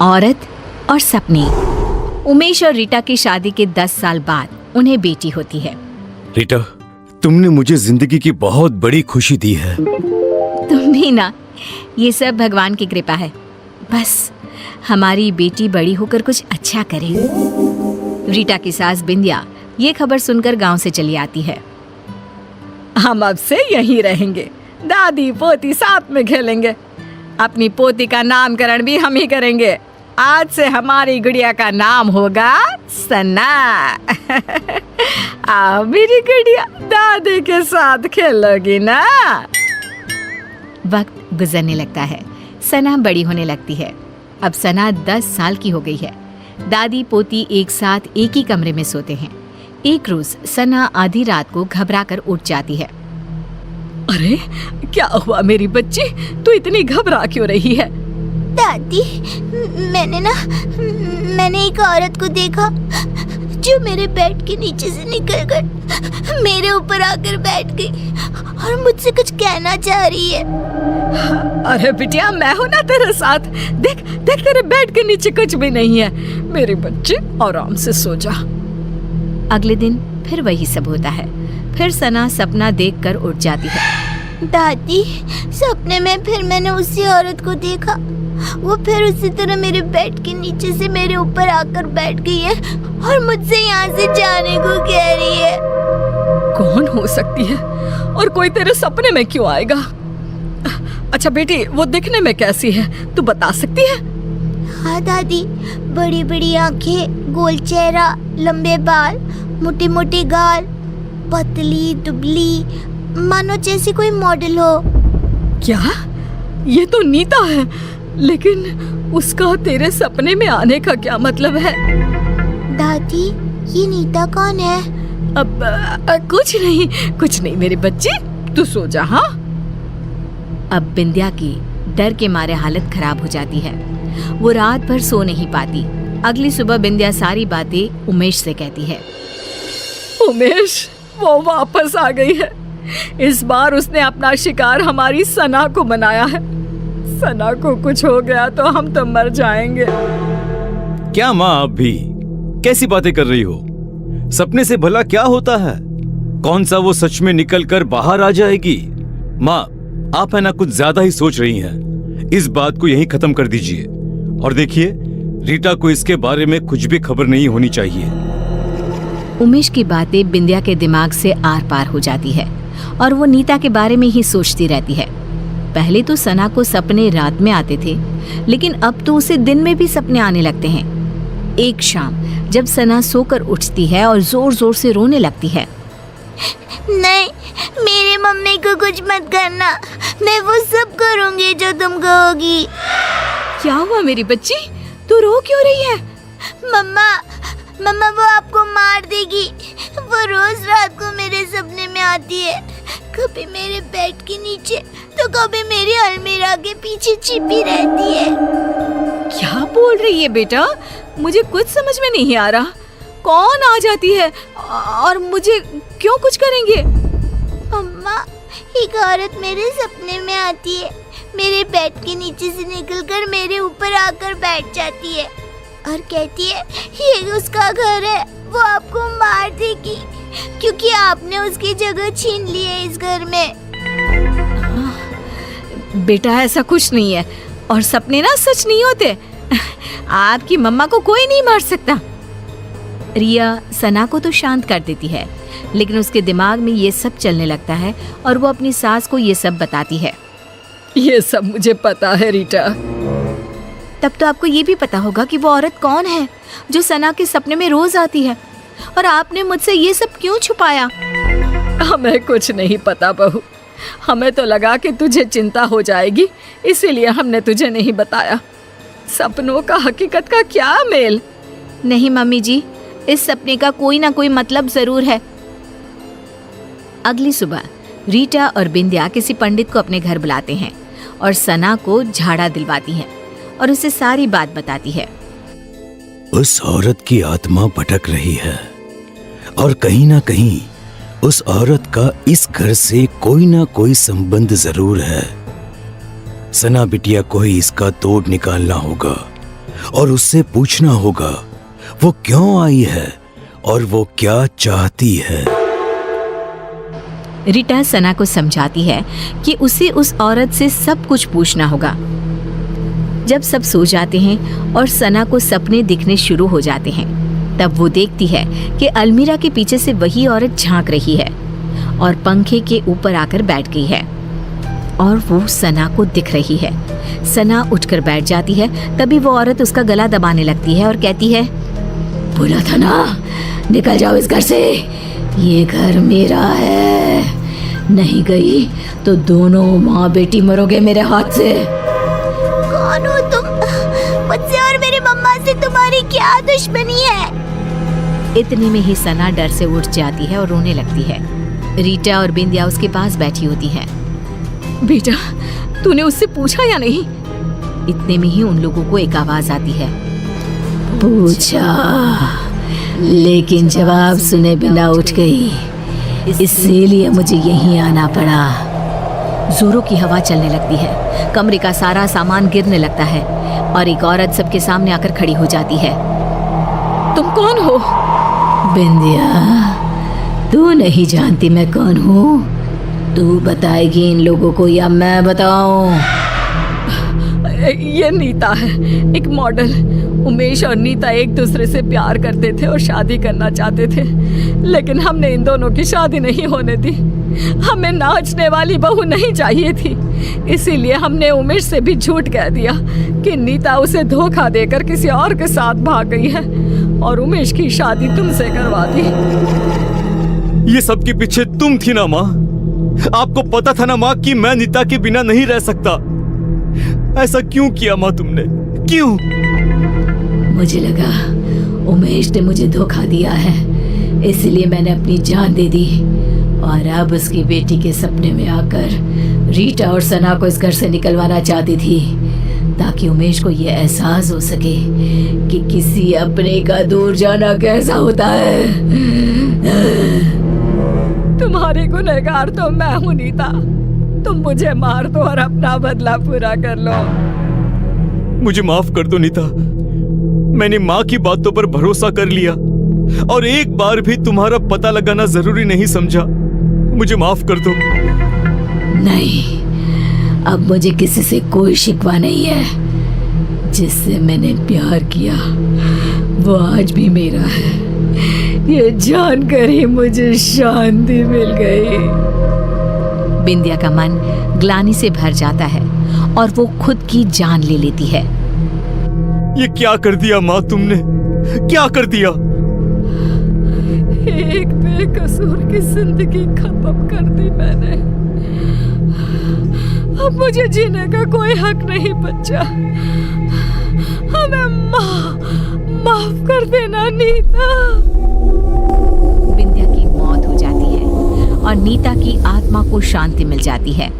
औरत और सपने। उमेश और रीटा की शादी के 10 साल बाद उन्हें बेटी होती है। रीटा, तुमने मुझे जिंदगी की बहुत बड़ी खुशी दी है। तुम भी ना, ये सब भगवान की कृपा है। बस हमारी बेटी बड़ी होकर कुछ अच्छा करे। रीटा की सास बिंदिया ये खबर सुनकर गांव से चली आती है। हम अब से यहीं रहेंगे, दादी पोती साथ में खेलेंगे। अपनी पोती का नामकरण भी हम ही करेंगे। आज से हमारी गुड़िया का नाम होगा सना। आओ मेरी गुड़िया, दादी के साथ खेलोगी ना। वक्त गुजरने लगता है, सना बड़ी होने लगती है। अब सना 10 साल की हो गई है। दादी पोती एक साथ एक ही कमरे में सोते हैं। एक रोज सना आधी रात को घबराकर उठ जाती है। अरे क्या हुआ मेरी बच्ची, तू इतनी घबरा क्यों रही है? दादी, मैंने एक औरत को देखा जो मेरे बेड के नीचे से निकलकर मेरे ऊपर आकर बैठ गई और मुझसे कुछ कहना चाह रही है। अरे बिटिया, मैं हूं ना तेरे साथ। देख देख, तेरे बेड के नीचे कुछ भी नहीं है। मेरी बच्ची आराम से सो जा। अगले दिन फिर वही सब होता है। फिर सना सपना देखकर उठ जाती है। दादी, सपने में फिर मैंने उसी औरत को देखा। वो फिर उसी तरह मेरे बेड के नीचे से मेरे ऊपर आकर बैठ गई है और मुझसे यहाँ से जाने को कह रही है। कौन हो सकती है और कोई तेरे सपने में क्यों आएगा? अच्छा बेटी, वो दिखने में कैसी है, तू बता सकती है? हाँ दादी, बड़ी बड़ी आंखें, गोल चेहरा, लंबे बाल, मोटी मोटी गाल, पतली दुबली, मानो जैसी कोई मॉडल हो। क्या? ये तो नीता है, लेकिन उसका तेरे सपने में आने का क्या मतलब है? दादी, ये नीता कौन है? अब कुछ नहीं मेरी बच्ची, तू सो जा। हाँ। अब बिंदिया की डर के मारे हालत खराब हो जाती है। वो रात भर सो नहीं पाती। अगली सुबह बिंदिया सारी बातें उमेश से कहती है। उमेश, वो वापस आ गई है। इस बार उसने अपना शिकार हमारी सना को बनाया है। सना को कुछ हो गया तो हम तो मर जाएंगे। क्या माँ, आप भी कैसी बातें कर रही हो? सपने से भला क्या होता है? कौन सा वो सच में निकल कर बाहर आ जाएगी? माँ, आप है ना कुछ ज्यादा ही सोच रही हैं। इस बात को यहीं खत्म कर दीजिए और देखिए, रीटा को इसके बारे में कुछ भी खबर नहीं होनी चाहिए। उमेश की बातें बिंदिया के दिमाग से आर पार हो जाती है और वो नीता के बारे में ही सोचती रहती है। पहले तो सना को सपने रात में आते थे, लेकिन अब तो उसे दिन में भी सपने आने लगते हैं। एक शाम जब सना सोकर उठती है और जोर जोर से रोने लगती है। नहीं, मेरी मम्मी को कुछ मत करना, मैं वो सब करूंगी जो तुम कहोगी। क्या हुआ मेरी बच्ची, तू रो क्यों रही है? मम्मा वो आपको मार देगी। वो रोज रात को मेरे सपने में आती है, कभी मेरे बेड के नीचे तो कभी मेरी अलमीरा के पीछे छिपी रहती है। क्या बोल रही है बेटा, मुझे कुछ समझ में नहीं आ रहा। कौन आ जाती है और मुझे क्यों कुछ करेंगे? अम्मा, एक औरत मेरे सपने में आती है, मेरे बेड के नीचे से निकलकर मेरे ऊपर आकर बैठ जाती है और कहती है ये उसका घर है, वो आपको मार देगी क्योंकि आपने उसकी जगह छीन ली है इस घर में। बेटा, ऐसा कुछ नहीं है और सपने ना सच नहीं होते। आपकी मम्मा को कोई नहीं मार सकता। रिया सना को तो शांत कर देती है, लेकिन उसके दिमाग में ये सब चलने लगता है और वो अपनी सास को ये सब बताती है। ये सब मुझे पता है रीटा। तब तो आपको ये भी पता होगा कि वो औरत कौन है जो सना के सपने में रोज आती है, और आपने मुझसे ये सब क्यों छुपाया? हमें कुछ नहीं पता बहू, हमें तो लगा कि तुझे चिंता हो जाएगी, इसीलिए हमने तुझे नहीं बताया। सपनों का हकीकत का क्या मेल? नहीं मम्मी जी, इस सपने का कोई ना कोई मतलब जरूर है। अगली सुबह रीटा और बिंदिया किसी पंडित को अपने घर बुलाते हैं और सना को झाड़ा दिलवाती हैं और उसे सारी बात बताती है। उस औरत की आत्मा भटक रही है और कहीं ना कहीं उस औरत का इस घर से कोई ना कोई संबंध जरूर है। सना बिटिया को ही इसका तोड़ निकालना होगा और उससे पूछना होगा वो क्यों आई है और वो क्या चाहती है। रीटा सना को समझाती है कि उसे उस औरत से सब कुछ पूछना होगा। जब सब सो जाते हैं और सना को सपने दिखने शुरू हो जाते हैं, तब वो देखती है कि अलमीरा के पीछे से वही औरत झांक रही है और पंखे के ऊपर आकर बैठ गई है और वो सना को दिख रही है। सना उठकर बैठ जाती है। तभी वो औरत उसका गला दबाने लगती है और कहती है, बोला था ना, निकल जाओ इस घर से, ये घर मेरा है, नहीं गई तो दोनों माँ बेटी मरोगे मेरे हाथ से। कौन हो तुम? मुझसे और मेरी मम्मा से तुम्हारी क्या दुश्मनी है? इतने में ही सना डर से उठ जाती है और रोने लगती है। रीटा और बिंदिया उसके पास बैठी होती हैं। बेटा, तूने उससे पूछा या नहीं? इतने में ही उन लोगों को एक आवाज आती है, पूछा, लेकिन जवाब सुने बिना उठ गई, इसीलिए मुझे यहीं आना पड़ा। जोरों की हवा चलने लगती है, कमरे का सारा सामान गिरने लगता है और एक औरत सबके सामने आकर खड़ी हो जाती है। तुम कौन हो? बिंदिया, तू नहीं जानती मैं कौन हूँ? तू बताएगी इन लोगों को या मैं बताऊं? ये नीता है, एक मॉडल। उमेश और नीता एक दूसरे से प्यार करते थे और शादी करना चाहते थे, लेकिन हमने इन दोनों की शादी नहीं होने दी। हमें नाचने वाली बहू नहीं चाहिए थी, इसीलिए हमने उमेश से भी झूठ कह दिया कि नीता उसे धोखा देकर किसी और के साथ भाग गई है और उमेश की शादी तुमसे करवा दी। ये सब के पीछे तुम थी ना माँ? आपको पता था ना माँ कि मैं नीता के बिना नहीं रह सकता। ऐसा क्यों किया माँ तुमने? क्यों? मुझे लगा उमेश ने मुझे धोखा दिया है, इसलिए मैंने अपनी जान दे दी और अब उसकी बेटी के सपने में आकर रीटा और सना को इस घर से निकलवाना चाहती थी, ताकि उमेश को ये एहसास हो सके कि किसी अपने का दूर जाना कैसा होता है। तुम्हारी गुनहगार तो मैं हूँ नीता, तुम मुझे मार दो और अपना बदला पूरा कर लो। मुझे माफ कर दो नीता, मैंने माँ की बातों पर भरोसा कर लिया और एक बार भी तुम्हारा पता लगाना जरूरी नहीं समझा। मुझे माफ कर दो। नहीं, अब मुझे किसी से कोई शिकवा नहीं है। जिससे मैंने प्यार किया वो आज भी मेरा है। ये जानकर ही मुझे शांति मिल गई। बिंदिया का मन ग्लानि से भर जाता है और वो खुद की जान ले लेती है। ये क्या कर दिया माँ तुमने? क्या कर दिया? एक बेकसूर की जिंदगी खत्म कर दी मैंने। अब मुझे जीने का कोई हक नहीं बचा। हमें माफ कर देना नीता। बिंदिया की मौत हो जाती है और नीता की आत्मा को शांति मिल जाती है।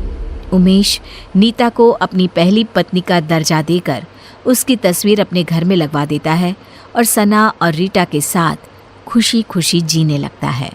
उमेश नीता को अपनी पहली पत्नी का दर्जा देकर उसकी तस्वीर अपने घर में लगवा देता है और सना और रीटा के साथ खुशी खुशी जीने लगता है।